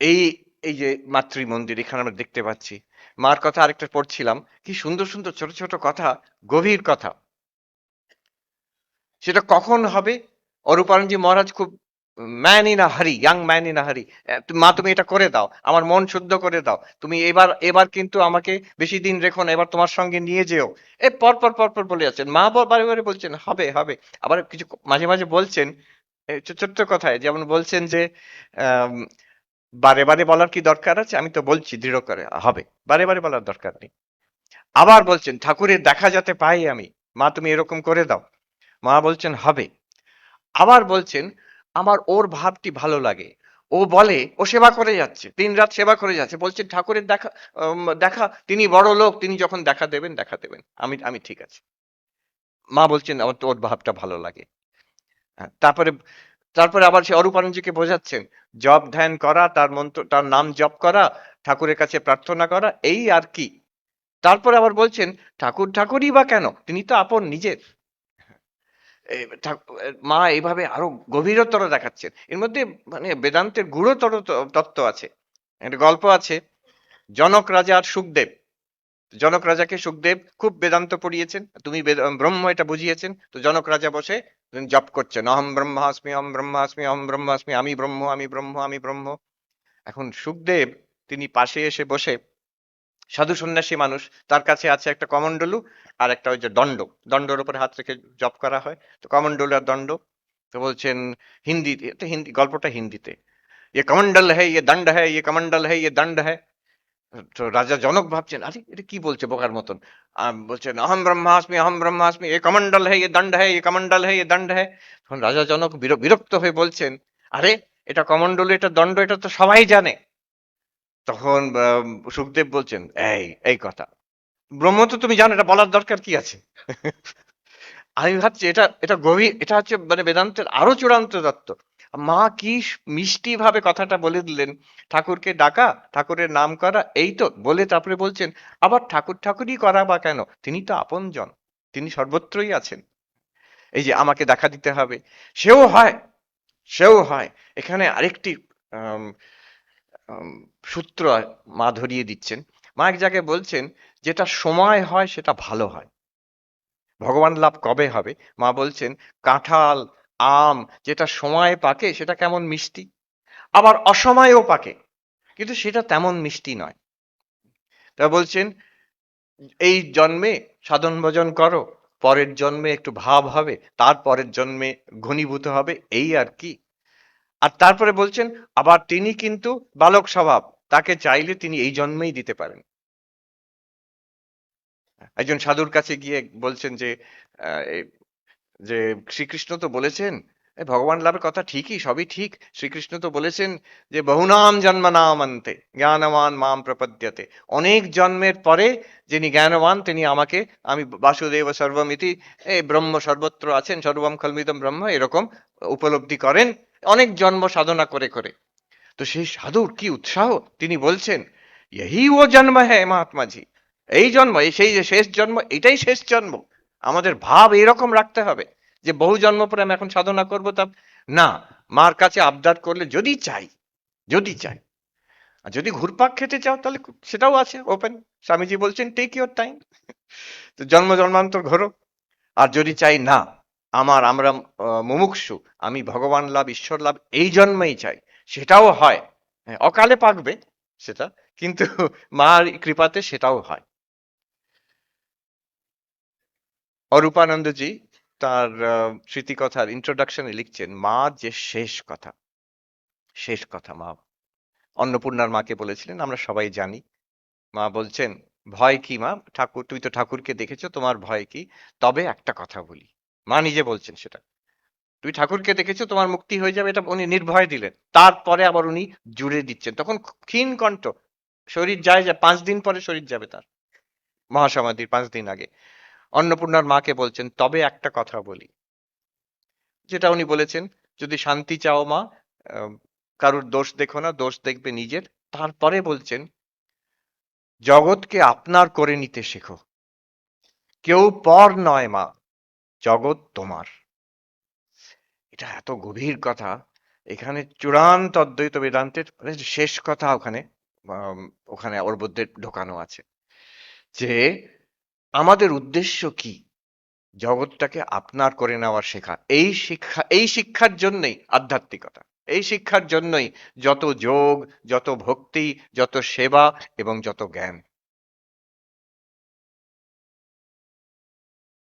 এই এই যে মাতৃমন্দির এখানে আমরা দেখতে পাচ্ছি। মার কথা আরেকটা পড়ছিলাম। কি সুন্দর, সুন্দর ছোট, ছোট কথা, গভীর কথা। সেটা কখন হবে? অরূপানন্দজি মহারাজ খুব ম্যান ইন আ হারি, ইয়াং ম্যান ইন আ হারি। মা তুমি এটা করে দাও। আমার মন শুদ্ধ করে দাও। তুমি এবার কিন্তু আমাকে বেশি দিন রেখো না। এবার তোমার সঙ্গে নিয়ে যেও। পর পর বলে যাচ্ছেন। মা বারে, বারে বলছেন হবে, হবে। আবার কিছু মাঝে, মাঝে বলছেন ছোট্ট কথায় যেমন বলছেন যে আম বারে, বারে বলার কি দরকার আছে? আমি তো বলছি দৃঢ় করে হবে। বারে, বারে বলার দরকার নেই। আবার বলছেন ঠাকুরের দেখা যাতে পাই আমি। মা তুমি এরকম করে দাও। মা বলছেন হবে। আবার বলছেন আমার ওর ভাবটি ভালো লাগে। ও বলে ও সেবা করে যাচ্ছে। দিনরাত সেবা করে যাচ্ছে। বলছেন ঠাকুরের দেখা তিনি বড় লোক, তিনি যখন দেখা দেবেন, দেখা দেবেন। আমি ঠিক আছে। মা বলছেন আমার তো ওর ভাবটা ভালো লাগে। হ্যাঁ, তারপরে আবার সে অরূপানন্দজিকে বোঝাচ্ছেন জপ ধ্যান করা, তার মন্ত্র, তার নাম জপ করা, ঠাকুরের কাছে প্রার্থনা করা, এই আর কি। তারপরে আবার বলছেন ঠাকুরই বা কেন? তিনি তো আপন নিজের। এ মা এইভাবে আরো গভীরতর দেখাচ্ছেন। এর মধ্যে মানে বেদান্তের গূঢ়তর তত্ত্ব আছে। একটা গল্প আছে, জনক রাজা আর সুখদেব। জনক রাজাকে সুখদেব খুব বেদান্ত পড়িয়েছেন, তুমি ব্রহ্ম এটা বুঝিয়েছেন। তো জনক রাজা বসে জপ করছেন, অহম ব্রহ্মাস্মি, অহম ব্রহ্মাস্মি, অহম ব্রহ্মাস্মি, আমি ব্রহ্ম, আমি ব্রহ্ম, আমি ব্রহ্ম। এখন সুখদেব তিনি পাশে এসে বসে, সাধু সন্ন্যাসী মানুষ, তার কাছে আছে একটা কমণ্ডলু আর একটা ওই যে দণ্ড, দণ্ডের উপরে হাত রেখে জপ করা হয়। তো কমণ্ডলু আর দণ্ড। তো বলছেন হিন্দি, এটা হিন্দি, গল্পটা হিন্দিতে, ये कमंडल है, ये दंड है, ये कमंडल है, ये दंड है। তো রাজা জনক ভাবছেন আরে এটা কি বলছে বোকার মতন। বলছেন অহম ব্রহ্মাস্মি, এ কমন্ডল হে, এ দণ্ড হে, এ কমন্ডল হে, এ দণ্ড হে। তখন রাজা জনক বিরক্ত হয়ে বলছেন আরে এটা কমন্ডল, এটা দণ্ড, এটা তো সবাই জানে। তখন সুখদেব বলছেন এই কথা ব্রহ্ম তো তুমি জানো, এটা বলার দরকার কি আছে? আমি ভাবছি এটা এটা গভীর, এটা হচ্ছে মানে বেদান্তের আরো চূড়ান্ত তত্ত্ব। মা কি মিষ্টি ভাবে কথাটা বলে দিলেন। ঠাকুরকে ডাকা, ঠাকুরের নাম করা, এই তো বলে তারপরে বলছেন আবার ঠাকুরই করা বা কেন, তিনি তো আপনজন, তিনি সর্বত্রই আছেন। এই যে আমাকে দেখা দিতে হবে, সেও হয়, সেও হয়। এখানে আরেকটি আম, আম, সূত্র মা ধরিয়ে দিচ্ছেন। মা এক জায়গায় বলছেন যেটা সময় হয় সেটা ভালো হয়, ভগবান লাভ কবে হবে? মা বলছেন কাঁঠাল, আম যেটা সময়ে পাকে সেটা কেমন মিষ্টি, আবার অসময়েও পাকে কিন্তু সেটা তেমন মিষ্টি নয়। তা বলছেন এই জন্মে সাধন ভজন করো, পরের জন্মে একটু ভাব হবে, তার পরের জন্মে ঘনীভূত হবে, এই আর কি। আর তারপরে বলছেন আবার তিনি কিন্তু বালক স্বভাব, তাকে চাইলে তিনি এই জন্মেই দিতে পারেন। একজন সাধুর কাছে গিয়ে বলছেন যে আহ, যে শ্রীকৃষ্ণ তো বলেছেন ভগবান লাভের কথা ঠিকই, সবই ঠিক। শ্রীকৃষ্ণ তো বলেছেন যে বহুনাম জন্মনাম অন্তে জ্ঞানবান মাম প্রপদ্যতে, অনেক জন্মের পরে যিনি জ্ঞানবান তিনি আমাকে, আমি বাসুদেব সর্বমিতি, এই ব্রহ্ম সর্বত্র আছেন, সর্বম খলমিদম ব্রহ্ম, এরকম উপলব্ধি করেন অনেক জন্ম সাধনা করে করে। তো সেই সাধুর কি উৎসাহ, তিনি বলছেন यही वो जन्म है महात्मा जी, এই জন্ম, এই সেই যে শেষ জন্ম, এটাই শেষ জন্ম। আমাদের ভাব এরকম রাখতে হবে যে বহু জন্ম পরে আমি এখন সাধনা করবো, তা না। মার কাছে আবদার করলে যদি চাই, যদি চাই, আর যদি ঘুরপাক খেতে চাও তাহলে সেটাও আছে ওপেন। স্বামীজি বলছেন টেক ইউর টাইম, তো জন্ম জন্মান্তর ঘোরো। আর যদি চাই না আমরা মুমুক্ষু, আমি ভগবান লাভ, ঈশ্বর লাভ এই জন্মেই চাই, সেটাও হয়। হ্যাঁ, অকালে পাকবে সেটা, কিন্তু মার কৃপাতে সেটাও হয়। অরূপানন্দজি তার স্মৃতিকথার ইন্ট্রোডাকশনে লিখছেন মা যে শেষ কথা, শেষ কথা মা অন্নপূর্ণার মাকে বলেছিলেন, আমরা সবাই জানি। মা বলছেন ভয় কি মা, ঠাকুর তুই তো ঠাকুরকে দেখেছো, তোমার ভয় কি? তবে একটা কথা বলি, মা নিজে বলছেন সেটা, তুই ঠাকুরকে দেখেছো তোমার মুক্তি হয়ে যাবে, এটা উনি নির্ভয় দিলেন। তারপরে আবার উনি জুড়ে দিচ্ছেন তখন ক্ষীণ কণ্ঠ, শরীর যায়, 5 দিন পরে শরীর যাবে তার, মহাসমাধির 5 দিন আগে। অন্নপূর্ণার মাকে বলছেন তবে একটা কথা বলি, যেটা উনি বলেছেন যদি শান্তি চাও মা, আহ, কারুর দোষ দেখো না, দোষ দেখবে নিজের। তারপরে বলছেন জগৎকে আপনার করে নিতে শেখো, কেউ পর নয় মা, জগৎ তোমার। এটা এত গভীর কথা। এখানে চূড়ান্ত অদ্বৈত বেদান্তের মানে শেষ কথা ওখানে আম, ওখানে ওর মধ্যে ঢোকানো আছে যে আমাদের উদ্দেশ্য কি, জগৎটাকে আপনার করে নেওয়ার শেখা। এই শিক্ষার জন্যই আধ্যাত্মিকতা, এই শিক্ষার জন্যই যত যোগ, যত ভক্তি, যত সেবা এবং যত জ্ঞান।